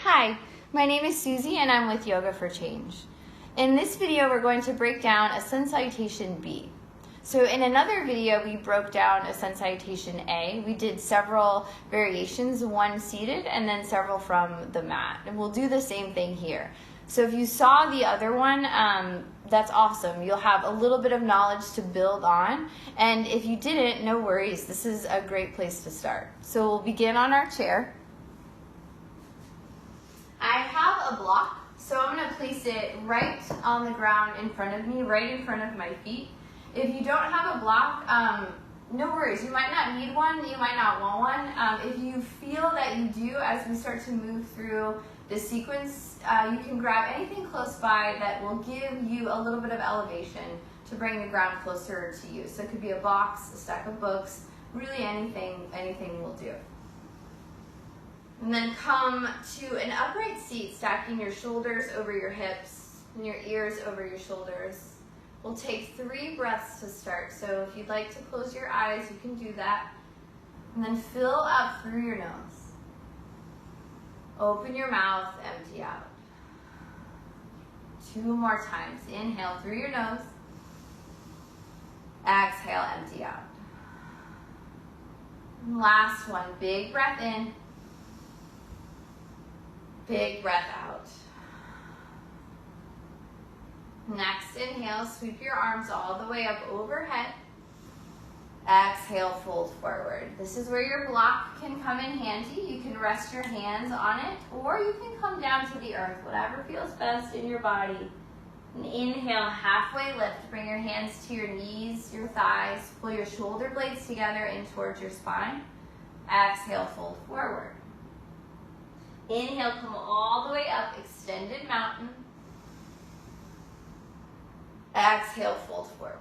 Hi, my name is Susie and I'm with Yoga for Change. In this video, we're going to break down a Sun Salutation B. So in another video, we broke down a Sun Salutation A. We did several variations, one seated and then several from the mat. And we'll do the same thing here. So if you saw the other one, that's awesome. You'll have a little bit of knowledge to build on. And if you didn't, no worries. This is a great place to start. So we'll begin on our chair. I have a block, so I'm going to place it right on the ground in front of me, right in front of my feet. If you don't have a block, no worries. You might not need one, you might not want one. If you feel that you do as we start to move through the sequence, you can grab anything close by that will give you a little bit of elevation to bring the ground closer to you. So it could be a box, a stack of books, really anything will do. And then come to an upright seat, stacking your shoulders over your hips and your ears over your shoulders. We'll take 3 breaths to start. So if you'd like to close your eyes, you can do that. And then fill up through your nose. Open your mouth, empty out. 2 more times. Inhale through your nose. Exhale, empty out. And last one, big breath in. Big breath out. Next, inhale, sweep your arms all the way up overhead. Exhale, fold forward. This is where your block can come in handy. You can rest your hands on it, or you can come down to the earth, whatever feels best in your body. And inhale, halfway lift. Bring your hands to your knees, your thighs. Pull your shoulder blades together in towards your spine. Exhale, fold forward. Inhale, come all the way up, extended mountain. Exhale, fold forward.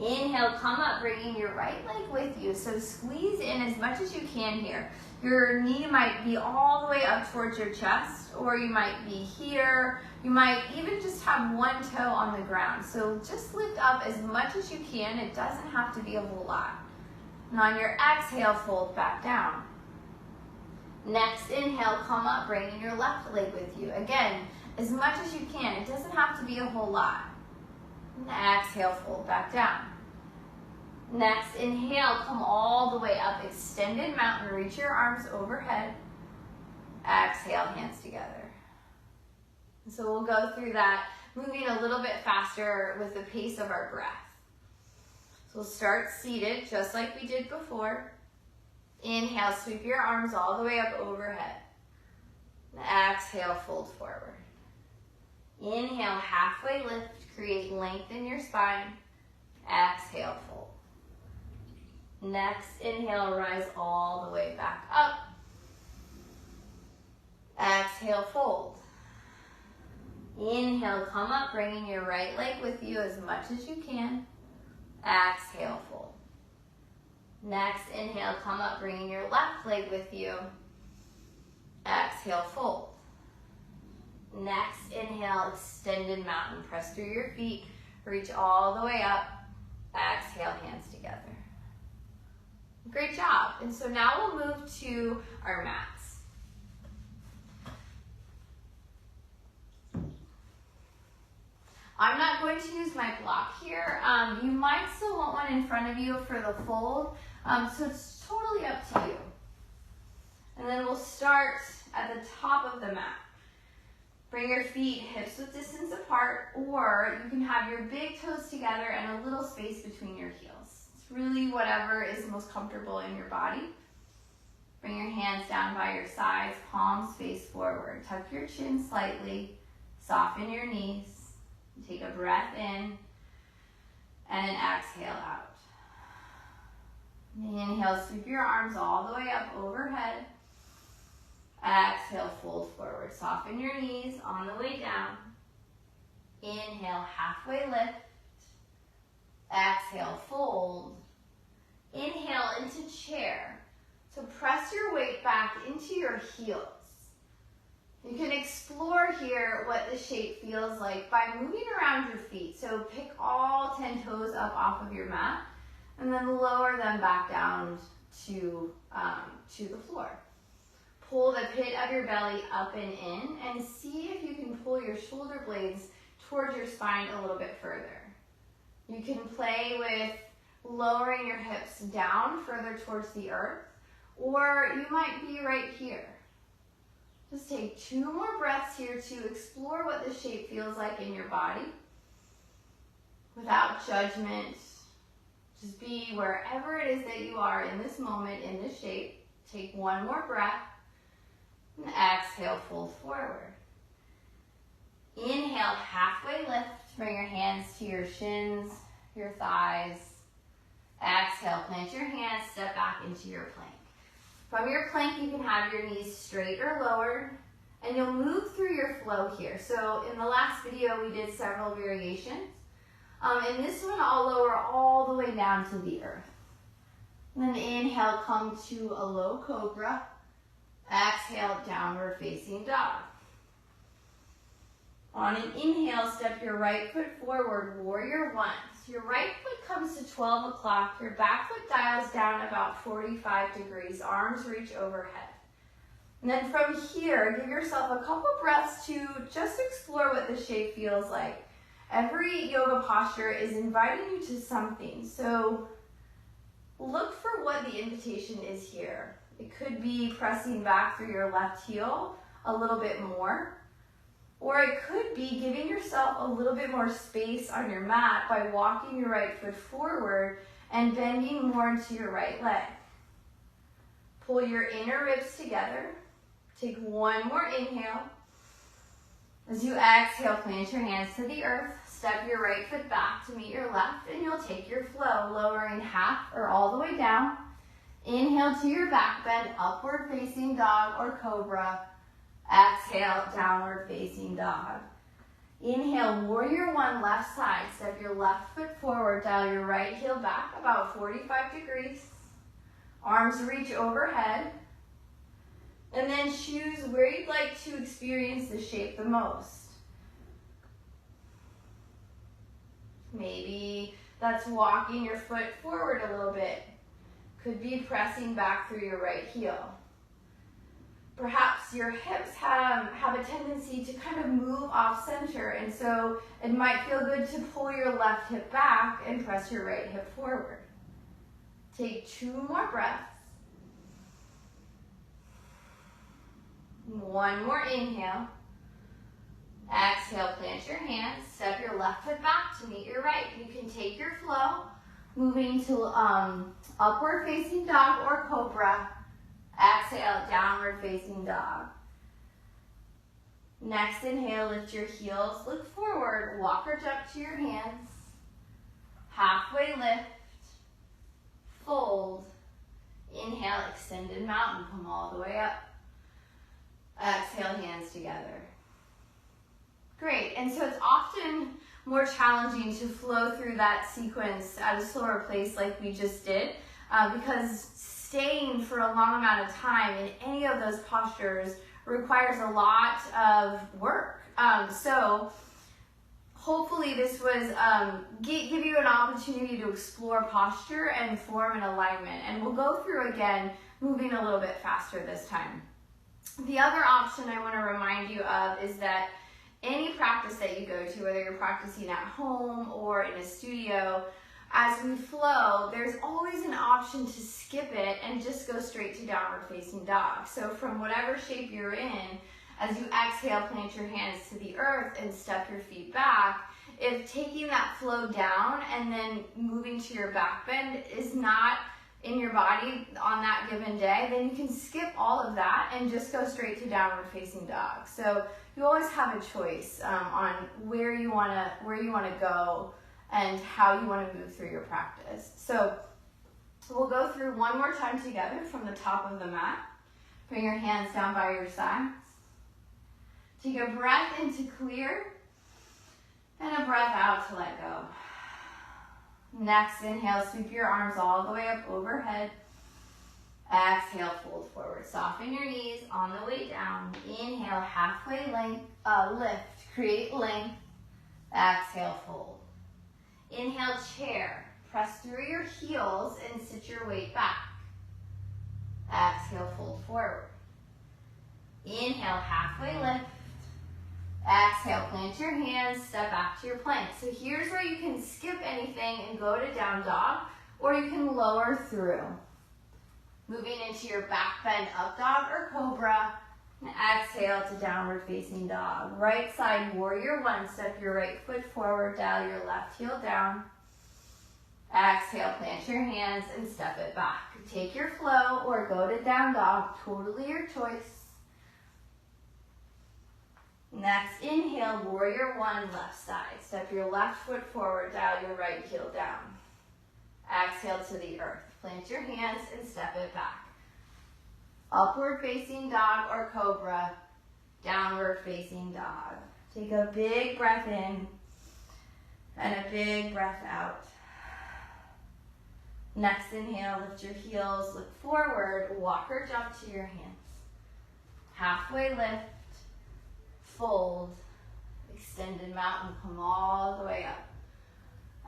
Inhale, come up, bringing your right leg with you. So squeeze in as much as you can here. Your knee might be all the way up towards your chest, or you might be here. You might even just have one toe on the ground. So just lift up as much as you can. It doesn't have to be a whole lot. And on your exhale, fold back down. Next, inhale, come up, bringing your left leg with you. Again, as much as you can. It doesn't have to be a whole lot. And exhale, fold back down. Next, inhale, come all the way up, extended mountain. Reach your arms overhead. Exhale, hands together. So we'll go through that, moving a little bit faster with the pace of our breath. So we'll start seated, just like we did before. Inhale, sweep your arms all the way up overhead. Exhale, fold forward. Inhale, halfway lift, create length in your spine. Exhale, fold. Next, inhale, rise all the way back up. Exhale, fold. Inhale, come up, bringing your right leg with you as much as you can. Exhale, fold. Next, inhale, come up, bringing your left leg with you. Exhale, fold. Next, inhale, extended mountain. Press through your feet, reach all the way up. Exhale, hands together. Great job. And so now we'll move to our mats. I'm not going to use my block here. You might still want one in front of you for the fold. So it's totally up to you. And then we'll start at the top of the mat. Bring your feet hips width distance apart, or you can have your big toes together and a little space between your heels. It's really whatever is most comfortable in your body. Bring your hands down by your sides, palms face forward. Tuck your chin slightly, soften your knees. Take a breath in and an exhale out. Inhale, sweep your arms all the way up overhead. Exhale, fold forward. Soften your knees on the way down. Inhale, halfway lift. Exhale, fold. Inhale into chair. So press your weight back into your heels. You can explore here what the shape feels like by moving around your feet. So pick all 10 toes up off of your mat and then lower them back down to the floor. Pull the pit of your belly up and in, and see if you can pull your shoulder blades towards your spine a little bit further. You can play with lowering your hips down further towards the earth, or you might be right here. Just take 2 more breaths here to explore what the shape feels like in your body without judgment. Just be wherever it is that you are in this moment, in this shape. Take 1 more breath and exhale, fold forward. Inhale, halfway lift. Bring your hands to your shins, your thighs. Exhale, plant your hands, step back into your plank. From your plank, you can have your knees straight or lowered, and you'll move through your flow here. So in the last video, we did several variations. In this one, I'll lower all the way down to the earth. And then inhale, come to a low cobra. Exhale, downward facing dog. On an inhale, step your right foot forward, warrior 1. So your right foot comes to 12 o'clock. Your back foot dials down about 45 degrees. Arms reach overhead. And then from here, give yourself a couple breaths to just explore what the shape feels like. Every yoga posture is inviting you to something. So look for what the invitation is here. It could be pressing back through your left heel a little bit more. Or it could be giving yourself a little bit more space on your mat by walking your right foot forward and bending more into your right leg. Pull your inner ribs together. Take 1 more inhale. As you exhale, plant your hands to the earth. Step your right foot back to meet your left, and you'll take your flow, lowering half or all the way down. Inhale to your back bend, upward facing dog or cobra. Exhale, downward facing dog. Inhale, warrior 1, left side. Step your left foot forward, dial your right heel back about 45 degrees. Arms reach overhead. And then choose where you'd like to experience the shape the most. Maybe that's walking your foot forward a little bit. Could be pressing back through your right heel. Perhaps your hips have a tendency to kind of move off center, and so it might feel good to pull your left hip back and press your right hip forward. Take 2 more breaths. 1 more inhale. Exhale, plant your hands. Step your left foot back to meet your right. You can take your flow, moving to upward facing dog or cobra. Exhale, downward facing dog. Next inhale, lift your heels, look forward, walk or jump to your hands. Halfway lift, fold. Inhale, extended mountain, come all the way up. Exhale, hands together. Great, and so it's often more challenging to flow through that sequence at a slower pace like we just did, because staying for a long amount of time in any of those postures requires a lot of work. So hopefully this was give you an opportunity to explore posture and form and alignment, and we'll go through again moving a little bit faster this time. The other option I want to remind you of is that any practice that you go to, whether you're practicing at home or in a studio, as we flow, there's always an option to skip it and just go straight to downward facing dog. So from whatever shape you're in, as you exhale, plant your hands to the earth and step your feet back. If taking that flow down and then moving to your back bend is not in your body on that given day, then you can skip all of that and just go straight to downward facing dog. So you always have a choice on where you want to go and how you want to move through your practice. So we'll go through one more time together from the top of the mat. Bring your hands down by your sides. Take a breath in to clear and a breath out to let go. Next, inhale, sweep your arms all the way up overhead. Exhale, fold forward. Soften your knees on the way down. Inhale, halfway lift, create length. Exhale, fold. Inhale, chair. Press through your heels and sit your weight back. Exhale, fold forward. Inhale, halfway lift. Exhale, plant your hands, step back to your plank. So here's where you can skip anything and go to down dog, or you can lower through. Moving into your back bend up dog or cobra, and exhale to downward facing dog. Right side, warrior one, step your right foot forward, dial your left heel down. Exhale, plant your hands and step it back. Take your flow or go to down dog, totally your choice. Next, inhale, warrior one, left side. Step your left foot forward, dial your right heel down. Exhale to the earth. Plant your hands and step it back. Upward facing dog or cobra, downward facing dog. Take a big breath in and a big breath out. Next inhale, lift your heels, look forward, walk or jump to your hands. Halfway lift. Fold, extended mountain, come all the way up.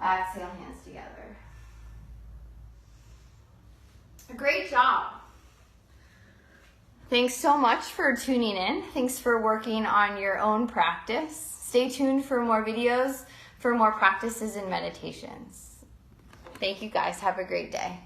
Exhale, hands together. Great job. Thanks so much for tuning in. Thanks for working on your own practice. Stay tuned for more videos, for more practices and meditations. Thank you guys. Have a great day.